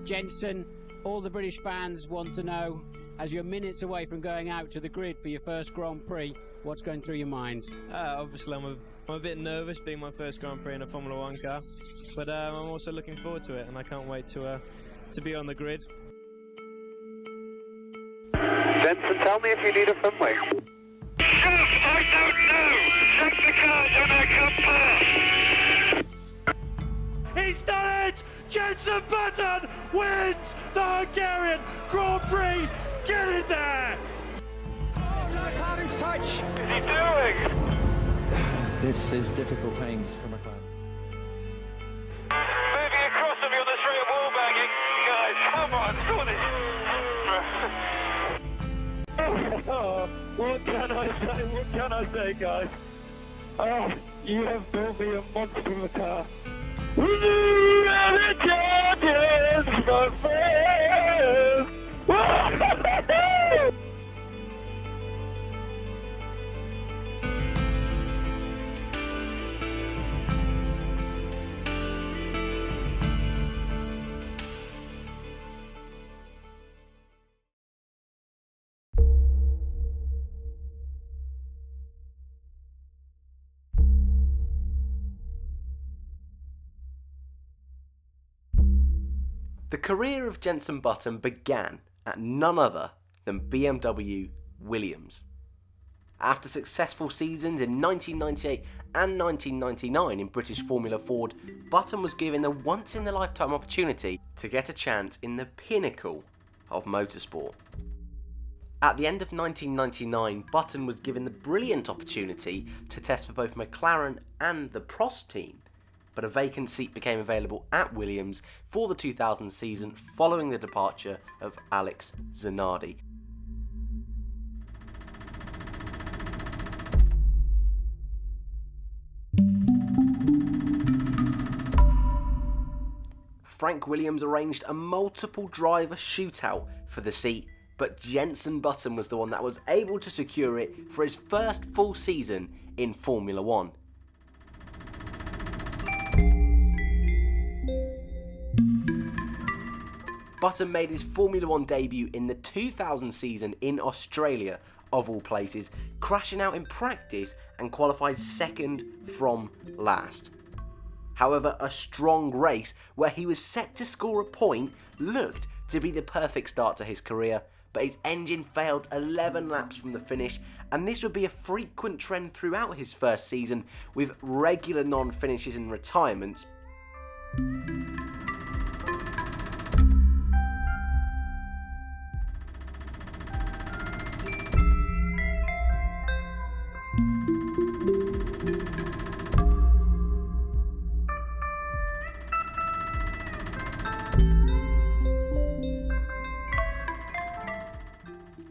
Jenson, all the British fans want to know, as you're minutes away from going out to the grid for your first Grand Prix, what's going through your mind? Obviously I'm a bit nervous being my first Grand Prix in a Formula 1 car, but I'm also looking forward to it, and I can't wait to be on the grid. Jenson, tell me if you need a Finway. I don't know! Check the cars when I come past! He's done it! Jenson Button wins the Hungarian Grand Prix! Get in there! Oh, Jack Harden's touch! What is he doing? This is difficult times for McLaren. Moving across them, you're the straight wall bagging. Guys, come on, sort it. Oh, what can I say? What can I say, guys? Oh, you have built me a monster of a car. We are the champions, my friends! Woo-hoo-hoo-hoo! The career of Jenson Button began at none other than BMW Williams. After successful seasons in 1998 and 1999 in British Formula Ford, Button was given the once-in-a-lifetime opportunity to get a chance in the pinnacle of motorsport. At the end of 1999, Button was given the brilliant opportunity to test for both McLaren and the Prost team, but a vacant seat became available at Williams for the 2000 season following the departure of Alex Zanardi. Frank Williams arranged a multiple driver shootout for the seat, but Jenson Button was the one that was able to secure it for his first full season in Formula 1. Button made his Formula 1 debut in the 2000 season in Australia, of all places, crashing out in practice and qualified second from last. However, a strong race where he was set to score a point looked to be the perfect start to his career, but his engine failed 11 laps from the finish, and this would be a frequent trend throughout his first season, with regular non-finishes and retirements.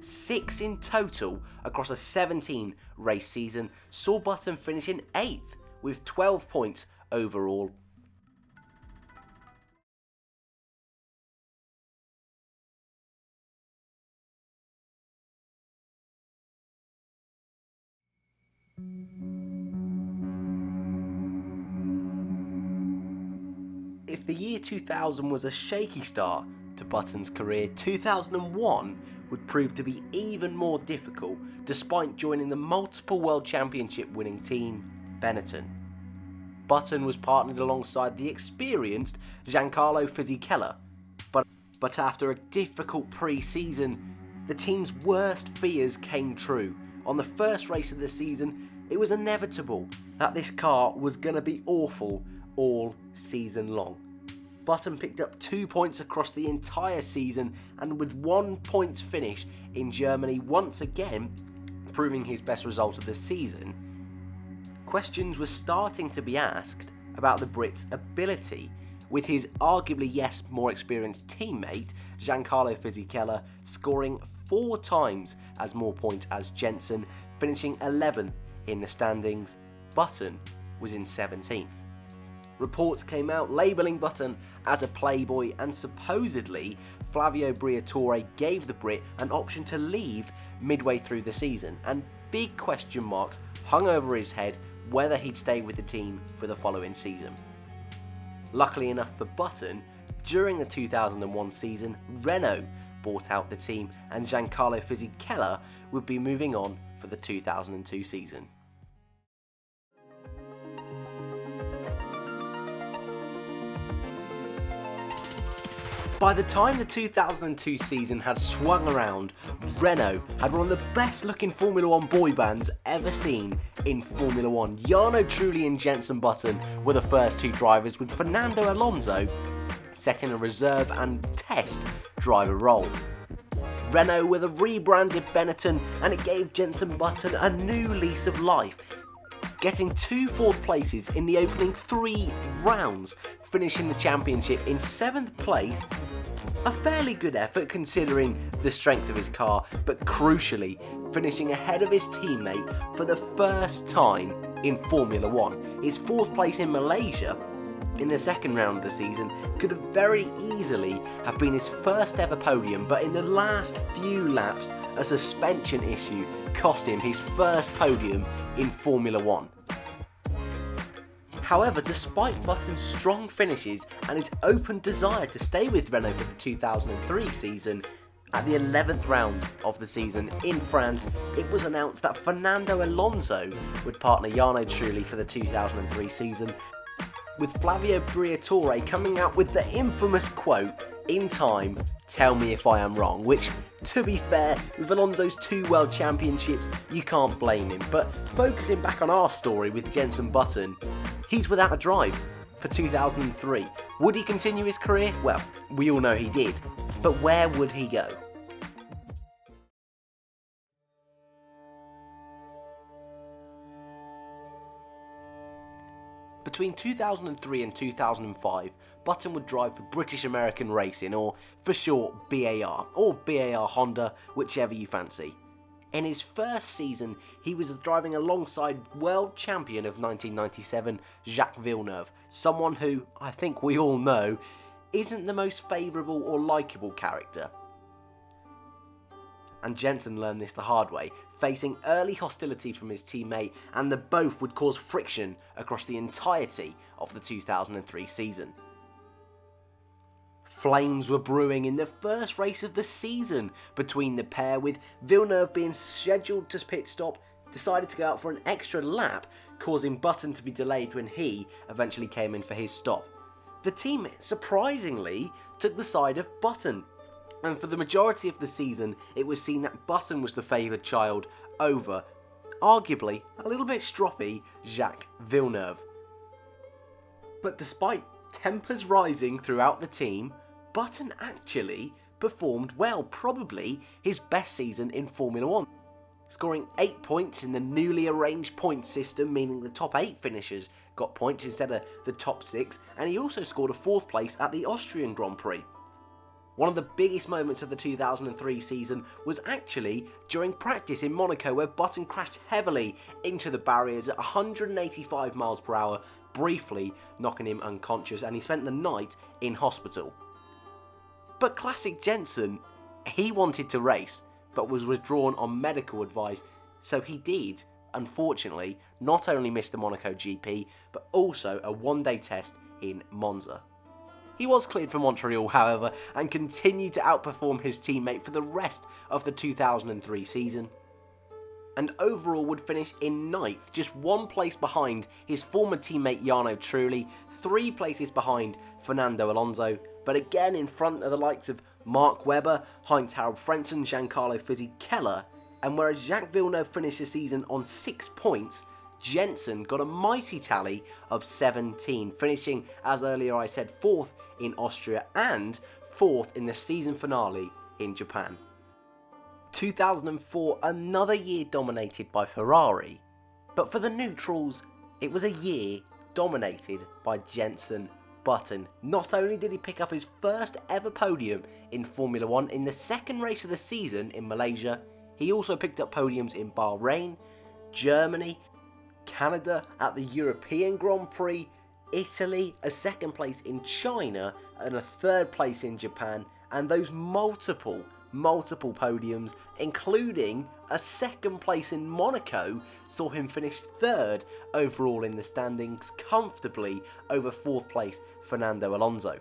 Six in total across a 17 race season saw Button finish in 8th with 12 points overall. If the year 2000 was a shaky start to Button's career, 2001 would prove to be even more difficult despite joining the multiple World Championship winning team Benetton. Button was partnered alongside the experienced Giancarlo Fisichella, but after a difficult pre-season, the team's worst fears came true. On the first race of the season, it was inevitable that this car was going to be awful all season long. Button picked up 2 points across the entire season, and with 1 point finish in Germany, once again proving his best result of the season, questions were starting to be asked about the Brit's ability, with his arguably more experienced teammate Giancarlo Fisichella scoring 4 times as more points as Jenson, finishing 11th in the standings. Button was in 17th. Reports came out labelling Button as a playboy, and supposedly Flavio Briatore gave the Brit an option to leave midway through the season, and big question marks hung over his head whether he'd stay with the team for the following season. Luckily enough for Button, during the 2001 season, Renault bought out the team and Giancarlo Fisichella would be moving on for the 2002 season. By the time the 2002 season had swung around, Renault had one of the best looking Formula 1 boy bands ever seen in Formula 1. Jarno Trulli and Jenson Button were the first two drivers, with Fernando Alonso setting a reserve and test driver role. Renault were the rebranded Benetton, and it gave Jenson Button a new lease of life, getting 2 fourth places in the opening 3 rounds, finishing the championship in 7th place. A fairly good effort considering the strength of his car, but crucially finishing ahead of his teammate for the first time in Formula 1. His 4th place in Malaysia in the 2nd round of the season could have very easily have been his first ever podium, but in the last few laps a suspension issue cost him his first podium in Formula 1. However, despite Button's strong finishes and his open desire to stay with Renault for the 2003 season, at the 11th round of the season in France, it was announced that Fernando Alonso would partner Jarno Trulli for the 2003 season, with Flavio Briatore coming out with the infamous quote, "In time, tell me if I am wrong," which, to be fair, with Alonso's 2 world championships, you can't blame him. But focusing back on our story with Jenson Button, he's without a drive for 2003. Would he continue his career? Well, we all know he did. But where would he go? Between 2003 and 2005, Button would drive for British American Racing, or for short BAR, or BAR Honda, whichever you fancy. In his first season, he was driving alongside world champion of 1997, Jacques Villeneuve, someone who, I think we all know, isn't the most favourable or likeable character. And Jenson learned this the hard way, facing early hostility from his teammate, and the both would cause friction across the entirety of the 2003 season. Flames were brewing in the first race of the season between the pair, with Villeneuve being scheduled to pit stop, decided to go out for an extra lap, causing Button to be delayed when he eventually came in for his stop. The team, surprisingly, took the side of Button, and for the majority of the season it was seen that Button was the favoured child over, arguably, a little bit stroppy Jacques Villeneuve. But despite tempers rising throughout the team, Button actually performed well, probably his best season in Formula 1, scoring 8 points in the newly arranged point system, meaning the top 8 finishers got points instead of the top 6, and he also scored a 4th place at the Austrian Grand Prix. One of the biggest moments of the 2003 season was actually during practice in Monaco, where Button crashed heavily into the barriers at 185 miles per hour, briefly knocking him unconscious, and he spent the night in hospital. But classic Jenson, he wanted to race, but was withdrawn on medical advice, so he did, unfortunately, not only miss the Monaco GP, but also a one-day test in Monza. He was cleared for Montreal, however, and continued to outperform his teammate for the rest of the 2003 season, and overall would finish in 9th, just 1 place behind his former teammate Jarno Trulli, 3 places behind Fernando Alonso, but again in front of the likes of Mark Webber, Heinz-Harald Frentzen, Giancarlo Fisichella, and whereas Jacques Villeneuve finished the season on 6 points, Jenson got a mighty tally of 17, finishing, as earlier I said, 4th in Austria and 4th in the season finale in Japan. 2004, another year dominated by Ferrari, but for the neutrals, it was a year dominated by Jenson Button. Not only did he pick up his first ever podium in Formula 1 in the 2nd race of the season in Malaysia, he also picked up podiums in Bahrain, Germany, Canada at the European Grand Prix, Italy, a 2nd place in China, and a 3rd place in Japan, and those multiple multiple podiums, including a second place in Monaco, saw him finish third overall in the standings, comfortably over fourth place Fernando Alonso.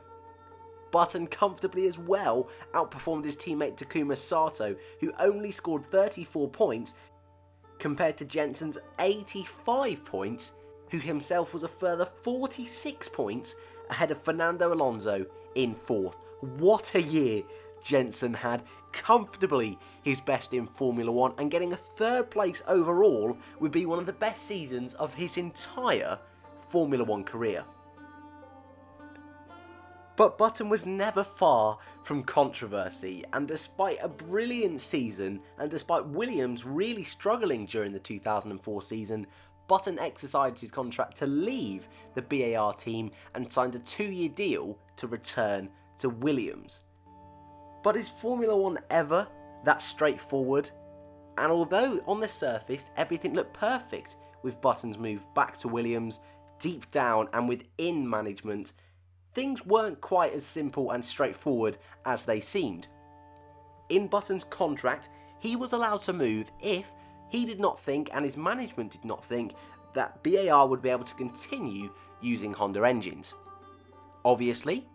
Button comfortably as well outperformed his teammate Takuma Sato, who only scored 34 points compared to Jenson's 85 points, who himself was a further 46 points ahead of Fernando Alonso in fourth. What a year Jenson had, comfortably his best in Formula 1, and getting a third place overall would be one of the best seasons of his entire Formula 1 career. But Button was never far from controversy, and despite a brilliant season, and despite Williams really struggling during the 2004 season, Button exercised his contract to leave the BAR team and signed a 2-year deal to return to Williams. But is Formula 1 ever that straightforward? And although on the surface everything looked perfect with Button's move back to Williams, deep down and within management, things weren't quite as simple and straightforward as they seemed. In Button's contract, he was allowed to move if he did not think, and his management did not think, that BAR would be able to continue using Honda engines. Obviously,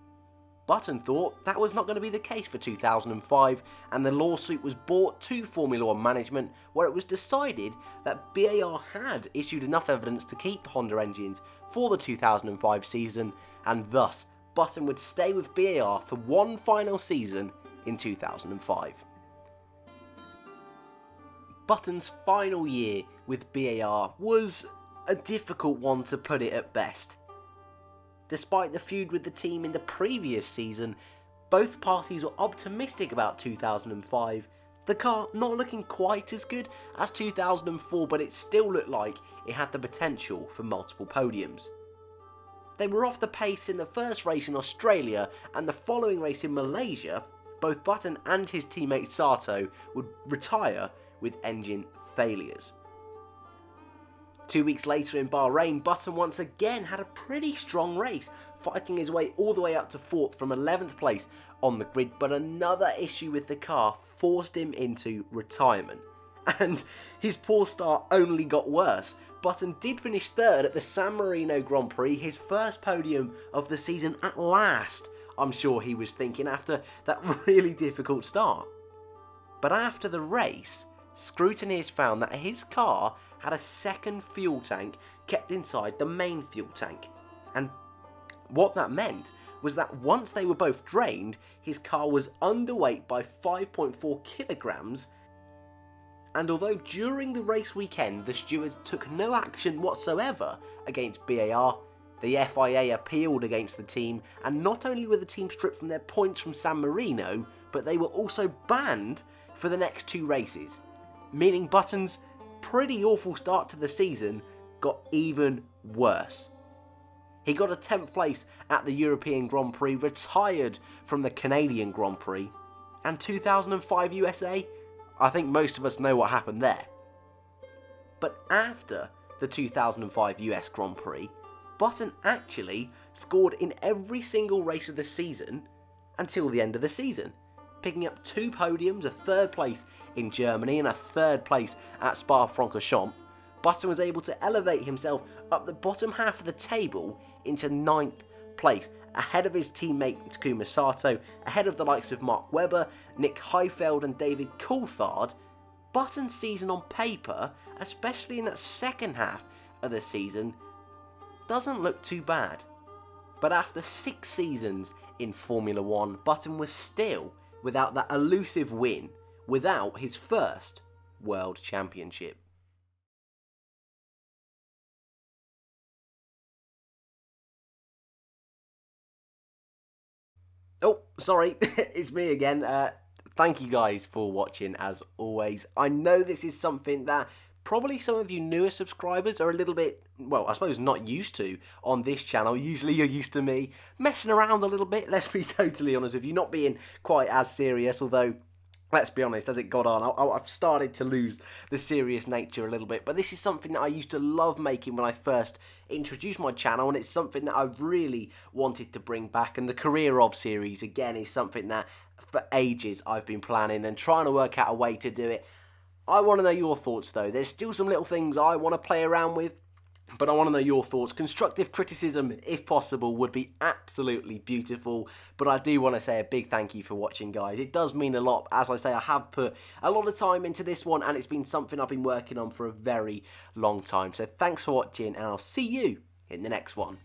Button thought that was not going to be the case for 2005, and the lawsuit was brought to Formula 1 management, where it was decided that BAR had issued enough evidence to keep Honda engines for the 2005 season, and thus Button would stay with BAR for one final season in 2005. Button's final year with BAR was a difficult one, to put it at best. Despite the feud with the team in the previous season, both parties were optimistic about 2005, the car not looking quite as good as 2004, but it still looked like it had the potential for multiple podiums. They were off the pace in the first race in Australia, and the following race in Malaysia, both Button and his teammate Sato would retire with engine failures. 2 weeks later in Bahrain, Button once again had a pretty strong race, fighting his way all the way up to 4th from 11th place on the grid, but another issue with the car forced him into retirement. And his poor start only got worse. Button did finish 3rd at the San Marino Grand Prix, his first podium of the season at last, I'm sure he was thinking after that really difficult start. But after the race, scrutineers found that his car had a second fuel tank kept inside the main fuel tank. And what that meant was that once they were both drained, his car was underweight by 5.4 kilograms. And although during the race weekend the stewards took no action whatsoever against BAR, the FIA appealed against the team, and not only were the team stripped from their points from San Marino, but they were also banned for the next 2 races, meaning Button's pretty awful start to the season got even worse. He got a 10th place at the European Grand Prix, retired from the Canadian Grand Prix, and 2005 USA, I think most of us know what happened there. But after the 2005 US Grand Prix, Button actually scored in every single race of the season until the end of the season, picking up 2 podiums, a 3rd place in Germany and a 3rd place at Spa-Francorchamps. Button was able to elevate himself up the bottom half of the table into 9th place, ahead of his teammate Takuma Sato, ahead of the likes of Mark Webber, Nick Heifeld and David Coulthard. Button's season on paper, especially in that second half of the season, doesn't look too bad. But after 6 seasons in Formula 1, Button was still without that elusive win, without his first World Championship. Oh, sorry, it's me again. Thank you guys for watching as always. I know this is something that probably some of you newer subscribers are a little bit, well, I suppose not used to on this channel. Usually you're used to me messing around a little bit, let's be totally honest with you, not being quite as serious, although let's be honest, as it got on, I've started to lose the serious nature a little bit. But this is something that I used to love making when I first introduced my channel, and it's something that I really wanted to bring back. And the Career of series, again, is something that for ages I've been planning and trying to work out a way to do it. I want to know your thoughts though. There's still some little things I want to play around with, but I want to know your thoughts. Constructive criticism, if possible, would be absolutely beautiful. But I do want to say a big thank you for watching, guys. It does mean a lot. As I say, I have put a lot of time into this one, and it's been something I've been working on for a very long time. So thanks for watching, and I'll see you in the next one.